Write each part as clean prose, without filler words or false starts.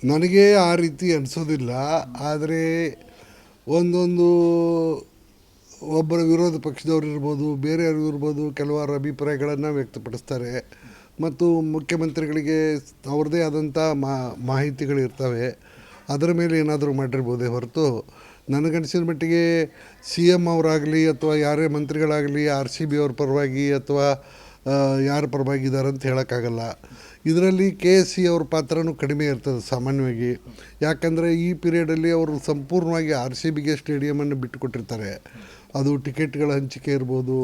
ನನಗೆ ಆ ರೀತಿ ಅನಿಸೋದಿಲ್ಲ. ಆದರೆ ಒಂದೊಂದು ಒಬ್ಬರ ವಿರೋಧ ಪಕ್ಷದವ್ರು ಇರ್ಬೋದು, ಬೇರೆಯವರು ಇರ್ಬೋದು, ಕೆಲವಾರು ಅಭಿಪ್ರಾಯಗಳನ್ನು ವ್ಯಕ್ತಪಡಿಸ್ತಾರೆ ಮತ್ತು ಮುಖ್ಯಮಂತ್ರಿಗಳಿಗೆ ಅವ್ರದ್ದೇ ಆದಂಥ ಮಾಹಿತಿಗಳಿರ್ತವೆ. ಅದರ ಮೇಲೆ ಏನಾದರೂ ಮಾಡಿರ್ಬೋದೇ ಹೊರತು ನನಗನ್ಸಿದ ಮಟ್ಟಿಗೆ ಸಿ ಎಮ್ ಅವರಾಗಲಿ ಅಥವಾ ಯಾರೇ ಮಂತ್ರಿಗಳಾಗಲಿ ಆರ್ ಸಿ ಬಿ ಅವ್ರ ಪರವಾಗಿ ಅಥವಾ ಯಾರ ಪರವಾಗಿದ್ದಾರೆ ಅಂತ ಹೇಳೋಕ್ಕಾಗಲ್ಲ. ಇದರಲ್ಲಿ ಕೆ ಎಸ್ ಸಿ ಅವ್ರ ಪಾತ್ರನೂ ಕಡಿಮೆ ಇರ್ತದೆ ಸಾಮಾನ್ಯವಾಗಿ. ಯಾಕಂದರೆ ಈ ಪೀರಿಯಡಲ್ಲಿ ಅವರು ಸಂಪೂರ್ಣವಾಗಿ ಆರ್ ಸಿ ಬಿಗೆ ಸ್ಟೇಡಿಯಮನ್ನು ಬಿಟ್ಟುಕೊಟ್ಟಿರ್ತಾರೆ. ಅದು ಟಿಕೆಟ್ಗಳ ಹಂಚಿಕೆ ಇರ್ಬೋದು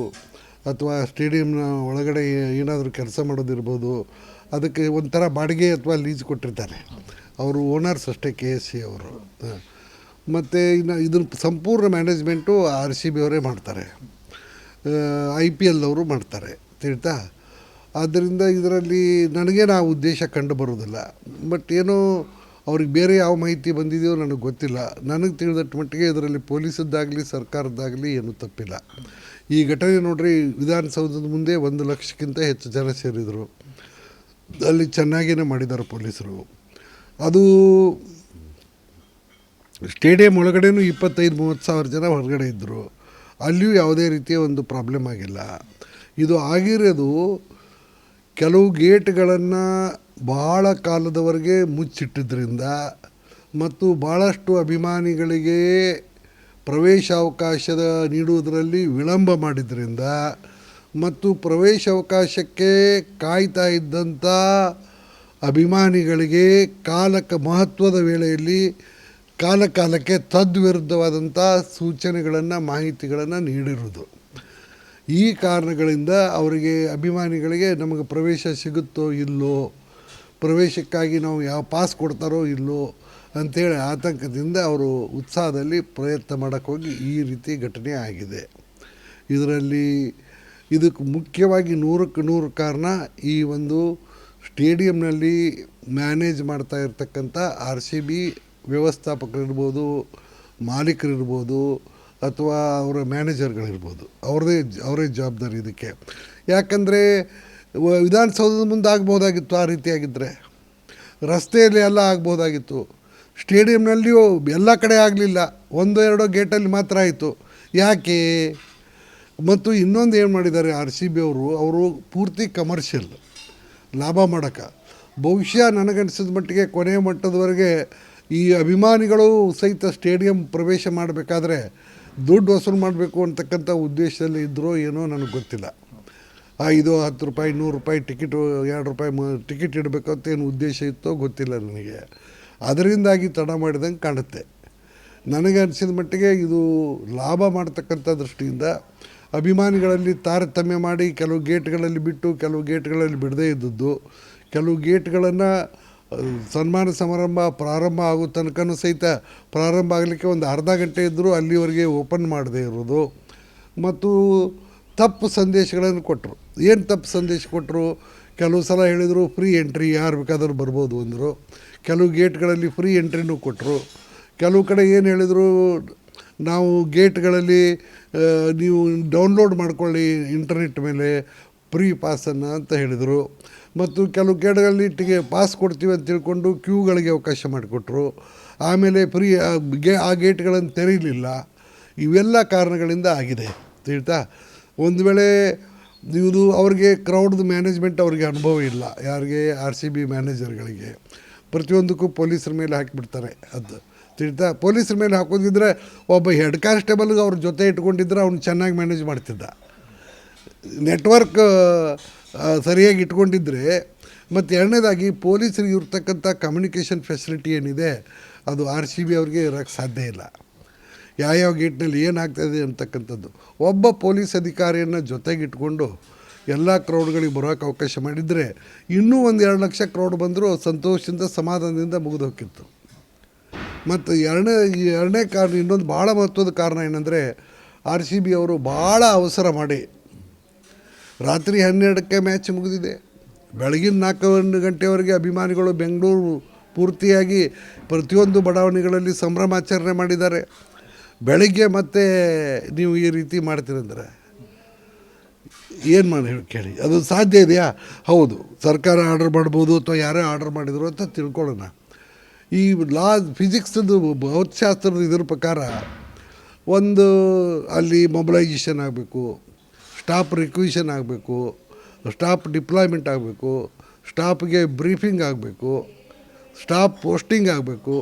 ಅಥವಾ ಸ್ಟೇಡಿಯಂನ ಒಳಗಡೆ ಏನಾದರೂ ಕೆಲಸ ಮಾಡೋದಿರ್ಬೋದು, ಅದಕ್ಕೆ ಒಂಥರ ಬಾಡಿಗೆ ಅಥವಾ ಲೀಸ್ ಕೊಟ್ಟಿರ್ತಾರೆ. ಅವರು ಓನರ್ಸ್ ಅಷ್ಟೇ ಕೆ ಎಸ್ ಸಿ ಅವರು. ಮತ್ತು ಇನ್ನು ಇದನ್ನು ಸಂಪೂರ್ಣ ಮ್ಯಾನೇಜ್ಮೆಂಟು ಆರ್ ಸಿ ಬಿ ಅವರೇ ಮಾಡ್ತಾರೆ, ಐ ಪಿ ಎಲ್ ಅವರು ಮಾಡ್ತಾರೆ, ತಿಳಿತಾ. ಆದ್ದರಿಂದ ಇದರಲ್ಲಿ ನನಗೇನು ಆ ಉದ್ದೇಶ ಕಂಡು ಬರೋದಿಲ್ಲ. ಬಟ್ ಏನೋ ಅವ್ರಿಗೆ ಬೇರೆ ಯಾವ ಮಾಹಿತಿ ಬಂದಿದೆಯೋ ನನಗೆ ಗೊತ್ತಿಲ್ಲ. ನನಗೆ ತಿಳಿದಟ್ಟು ಮಟ್ಟಿಗೆ ಇದರಲ್ಲಿ ಪೊಲೀಸದ್ದಾಗಲಿ ಸರ್ಕಾರದ್ದಾಗಲಿ ಏನೂ ತಪ್ಪಿಲ್ಲ. ಈ ಘಟನೆ ನೋಡ್ರಿ, ವಿಧಾನಸೌಧದ ಮುಂದೆ 1 ಲಕ್ಷಕ್ಕಿಂತ ಹೆಚ್ಚು ಜನ ಸೇರಿದರು. ಅಲ್ಲಿ ಚೆನ್ನಾಗಿಯೇ ಮಾಡಿದ್ದಾರೆ ಪೊಲೀಸರು. ಅದು ಸ್ಟೇಡಿಯಂ ಒಳಗಡೆನೂ 25-30 ಸಾವಿರ ಜನ ಹೊರಗಡೆ ಇದ್ದರು. ಅಲ್ಲಿಯೂ ಯಾವುದೇ ರೀತಿಯ ಒಂದು ಪ್ರಾಬ್ಲಮ್ ಆಗಿಲ್ಲ. ಇದು ಆಗಿರೋದು ಕೆಲವು ಗೇಟ್ಗಳನ್ನು ಭಾಳ ಕಾಲದವರೆಗೆ ಮುಚ್ಚಿಟ್ಟಿದ್ದರಿಂದ ಮತ್ತು ಭಾಳಷ್ಟು ಅಭಿಮಾನಿಗಳಿಗೆ ಪ್ರವೇಶಾವಕಾಶದ ನೀಡುವುದರಲ್ಲಿ ವಿಳಂಬ ಮಾಡಿದ್ರಿಂದ ಮತ್ತು ಪ್ರವೇಶಾವಕಾಶಕ್ಕೆ ಕಾಯ್ತಾ ಇದ್ದಂಥ ಅಭಿಮಾನಿಗಳಿಗೆ ಮಹತ್ವದ ವೇಳೆಯಲ್ಲಿ ಕಾಲಕ್ಕೆ ತದ್ವಿರುದ್ಧವಾದಂಥ ಸೂಚನೆಗಳನ್ನು ಮಾಹಿತಿಗಳನ್ನು ನೀಡಿರುವುದು. ಈ ಕಾರಣಗಳಿಂದ ಅವರಿಗೆ ಅಭಿಮಾನಿಗಳಿಗೆ ನಮಗೆ ಪ್ರವೇಶ ಸಿಗುತ್ತೋ ಇಲ್ಲೋ, ಪ್ರವೇಶಕ್ಕಾಗಿ ನಾವು ಯಾವ ಪಾಸ್ ಕೊಡ್ತಾರೋ ಇಲ್ಲೋ ಅಂಥೇಳಿ ಆತಂಕದಿಂದ ಅವರು ಉತ್ಸಾಹದಲ್ಲಿ ಪ್ರಯತ್ನ ಮಾಡೋಕ್ಕೋಗಿ ಈ ರೀತಿ ಘಟನೆ ಆಗಿದೆ. ಇದಕ್ಕೆ ಮುಖ್ಯವಾಗಿ 100ಕ್ಕೆ 100 ಕಾರಣ ಈ ಒಂದು ಸ್ಟೇಡಿಯಂನಲ್ಲಿ ಮ್ಯಾನೇಜ್ ಮಾಡ್ತಾ ಇರ್ತಕ್ಕಂಥ ಆರ್ ಸಿ ಬಿ ವ್ಯವಸ್ಥಾಪಕರಿರ್ಬೋದು, ಮಾಲೀಕರಿರ್ಬೋದು ಅಥವಾ ಅವರ ಮ್ಯಾನೇಜರ್ಗಳಿರ್ಬೋದು, ಅವರೇ ಜವಾಬ್ದಾರಿ ಇದಕ್ಕೆ. ಯಾಕಂದರೆ ವಿಧಾನಸೌಧದ ಮುಂದೆ ಆಗ್ಬೋದಾಗಿತ್ತು, ಆ ರೀತಿಯಾಗಿದ್ದರೆ ರಸ್ತೆಯಲ್ಲಿ ಎಲ್ಲ ಆಗ್ಬೋದಾಗಿತ್ತು. ಸ್ಟೇಡಿಯಂನಲ್ಲಿಯೂ ಎಲ್ಲ ಕಡೆ ಆಗಲಿಲ್ಲ, 1-2 ಗೇಟಲ್ಲಿ ಮಾತ್ರ ಆಯಿತು. ಯಾಕೆ? ಮತ್ತು ಇನ್ನೊಂದು ಏನು ಮಾಡಿದ್ದಾರೆ ಆರ್ ಸಿ ಬಿ ಅವರು ಪೂರ್ತಿ ಕಮರ್ಷಿಯಲ್ ಲಾಭ ಮಾಡೋಕ್ಕೆ. ಬಹುಶಃ ನನಗನ್ಸಿದ ಮಟ್ಟಿಗೆ ಕೊನೆಯ ಮಟ್ಟದವರೆಗೆ ಈ ಅಭಿಮಾನಿಗಳು ಸಹಿತ ಸ್ಟೇಡಿಯಂ ಪ್ರವೇಶ ಮಾಡಬೇಕಾದ್ರೆ ದುಡ್ಡು ವಸೂಲು ಮಾಡಬೇಕು ಅಂತಕ್ಕಂಥ ಉದ್ದೇಶದಲ್ಲಿ ಇದ್ದರೋ ಏನೋ ನನಗೆ ಗೊತ್ತಿಲ್ಲ. 5, 10 ರೂಪಾಯಿ, 100 ರೂಪಾಯಿ ಟಿಕೆಟು, 2 ರೂಪಾಯಿ ಟಿಕೆಟ್ ಇಡಬೇಕಂತ ಏನು ಉದ್ದೇಶ ಇತ್ತೋ ಗೊತ್ತಿಲ್ಲ ನನಗೆ. ಅದರಿಂದಾಗಿ ತಡ ಮಾಡಿದಂಗೆ ಕಾಣುತ್ತೆ. ನನಗೆ ಅನಿಸಿದ ಮಟ್ಟಿಗೆ ಇದು ಲಾಭ ಮಾಡ್ತಕ್ಕಂಥ ದೃಷ್ಟಿಯಿಂದ ಅಭಿಮಾನಿಗಳಲ್ಲಿ ತಾರತಮ್ಯ ಮಾಡಿ ಕೆಲವು ಗೇಟ್ಗಳಲ್ಲಿ ಬಿಟ್ಟು ಕೆಲವು ಗೇಟ್ಗಳಲ್ಲಿ ಬಿಡದೇ ಇದ್ದದ್ದು, ಕೆಲವು ಗೇಟ್ಗಳನ್ನು ಸನ್ಮಾನ ಸಮಾರಂಭ ಪ್ರಾರಂಭ ಆಗೋ ತನಕನೂ ಸಹಿತ ಪ್ರಾರಂಭ ಆಗಲಿಕ್ಕೆ ಒಂದು ಅರ್ಧ ಗಂಟೆ ಇದ್ದರೂ ಅಲ್ಲಿವರೆಗೆ ಓಪನ್ ಮಾಡದೇ ಇರೋದು ಮತ್ತು ತಪ್ಪು ಸಂದೇಶಗಳನ್ನು ಕೊಟ್ಟರು. ಏನು ತಪ್ಪು ಸಂದೇಶ ಕೊಟ್ಟರು? ಕೆಲವು ಸಲ ಹೇಳಿದರು ಫ್ರೀ ಎಂಟ್ರಿ, ಯಾರು ಬೇಕಾದರೂ ಬರ್ಬೋದು ಅಂದರು. ಕೆಲವು ಗೇಟ್ಗಳಲ್ಲಿ ಫ್ರೀ ಎಂಟ್ರಿನೂ ಕೊಟ್ಟರು. ಕೆಲವು ಕಡೆ ಏನು ಹೇಳಿದರು, ನಾವು ಗೇಟ್ಗಳಲ್ಲಿ ನೀವು ಡೌನ್ಲೋಡ್ ಮಾಡ್ಕೊಳ್ಳಿ ಇಂಟರ್ನೆಟ್ ಮೇಲೆ ಫ್ರೀ ಪಾಸನ್ನು ಅಂತ ಹೇಳಿದರು. ಮತ್ತು ಕೆಲವು ಗೇಟ್ಗಳಲ್ಲಿ ಪಾಸ್ ಕೊಡ್ತೀವಿ ಅಂತ ತಿಳ್ಕೊಂಡು ಕ್ಯೂಗಳಿಗೆ ಅವಕಾಶ ಮಾಡಿಕೊಟ್ರು. ಆಮೇಲೆ ಆ ಗೇಟ್ಗಳನ್ನು ತೆರೀಲಿಲ್ಲ. ಇವೆಲ್ಲ ಕಾರಣಗಳಿಂದ ಆಗಿದೆ, ತಿಳಿತಾ. ಒಂದು ವೇಳೆ ಇದು ಅವ್ರಿಗೆ ಕ್ರೌಡ್ದು ಮ್ಯಾನೇಜ್ಮೆಂಟ್ ಅವ್ರಿಗೆ ಅನುಭವ ಇಲ್ಲ, ಯಾರಿಗೆ ಆರ್ ಸಿ ಬಿ ಮ್ಯಾನೇಜರ್ಗಳಿಗೆ. ಪ್ರತಿಯೊಂದಕ್ಕೂ ಪೊಲೀಸರ ಮೇಲೆ ಹಾಕಿಬಿಡ್ತಾರೆ. ಅದು ತಿಳಿತಾ. ಪೊಲೀಸರ ಮೇಲೆ ಹಾಕೋದಿದ್ರೆ ಒಬ್ಬ ಹೆಡ್ ಕಾನ್ಸ್ಟೇಬಲ್ಗೆ ಅವ್ರ ಜೊತೆ ಇಟ್ಕೊಂಡಿದ್ರೆ ಅವ್ನು ಚೆನ್ನಾಗಿ ಮ್ಯಾನೇಜ್ ಮಾಡ್ತಿದ್ದ. ನೆಟ್ವರ್ಕ್ ಸರಿಯಾಗಿ ಇಟ್ಕೊಂಡಿದ್ರೆ. ಮತ್ತು ಎರಡನೇದಾಗಿ ಪೊಲೀಸರಿಗೆ ಇರ್ತಕ್ಕಂಥ ಕಮ್ಯುನಿಕೇಷನ್ ಫೆಸಿಲಿಟಿ ಏನಿದೆ ಅದು ಆರ್ ಸಿ ಬಿ ಅವ್ರಿಗೆ ಇರೋಕ್ಕೆ ಸಾಧ್ಯ ಇಲ್ಲ. ಯಾವ್ಯಾವ ಗೇಟ್ನಲ್ಲಿ ಏನಾಗ್ತಾಯಿದೆ ಅಂತಕ್ಕಂಥದ್ದು. ಒಬ್ಬ ಪೊಲೀಸ್ ಅಧಿಕಾರಿಯನ್ನು ಜೊತೆಗಿಟ್ಕೊಂಡು ಎಲ್ಲ ಕ್ರೌಡ್ಗಳಿಗೆ ಬರೋಕ್ಕೆ ಅವಕಾಶ ಮಾಡಿದರೆ ಇನ್ನೂ 1-2 ಲಕ್ಷ ಕ್ರೌಡ್ ಬಂದರೂ ಸಂತೋಷದಿಂದ ಸಮಾಧಾನದಿಂದ ಮುಗಿದು ಹೋಗಿತ್ತು. ಮತ್ತು ಎರಡನೇ ಕಾರಣ, ಇನ್ನೊಂದು ಭಾಳ ಮಹತ್ವದ ಕಾರಣ ಏನಂದರೆ ಆರ್ ಸಿ ಬಿ ಅವರು ಭಾಳ ಅವಸರ ಮಾಡಿ ರಾತ್ರಿ 12ಕ್ಕೆ ಮ್ಯಾಚ್ ಮುಗಿದಿದೆ. ಬೆಳಗಿನ 4 ಗಂಟೆವರೆಗೆ ಅಭಿಮಾನಿಗಳು ಬೆಂಗಳೂರು ಪೂರ್ತಿಯಾಗಿ ಪ್ರತಿಯೊಂದು ಬಡಾವಣೆಗಳಲ್ಲಿ ಸಂಭ್ರಮಾಚರಣೆ ಮಾಡಿದ್ದಾರೆ. ಬೆಳಗ್ಗೆ ಮತ್ತೆ ನೀವು ಈ ರೀತಿ ಮಾಡ್ತೀರಂದ್ರೆ ಏನು ಮಾಡಿ ಕೇಳಿ, ಅದು ಸಾಧ್ಯ ಇದೆಯಾ? ಹೌದು, ಸರ್ಕಾರ ಆರ್ಡರ್ ಮಾಡ್ಬೋದು ಅಥವಾ ಯಾರೇ ಆರ್ಡರ್ ಮಾಡಿದರು ಅಂತ ತಿಳ್ಕೊಳ್ಳೋಣ. ಈ ಫಿಸಿಕ್ಸ್ದು ಭೌತಶಾಸ್ತ್ರದ ಇದ್ರ ಪ್ರಕಾರ ಒಂದು ಅಲ್ಲಿ ಮೊಬಿಲೈಜೇಷನ್ ಆಗಬೇಕು, ಸ್ಟಾಫ್ ರಿಕ್ವಿಷನ್ ಆಗಬೇಕು, ಸ್ಟಾಫ್ ಡಿಪ್ಲಾಯ್ಮೆಂಟ್ ಆಗಬೇಕು, ಸ್ಟಾಫ್ಗೆ ಬ್ರೀಫಿಂಗ್ ಆಗಬೇಕು, ಸ್ಟಾಫ್ ಪೋಸ್ಟಿಂಗ್ ಆಗಬೇಕು.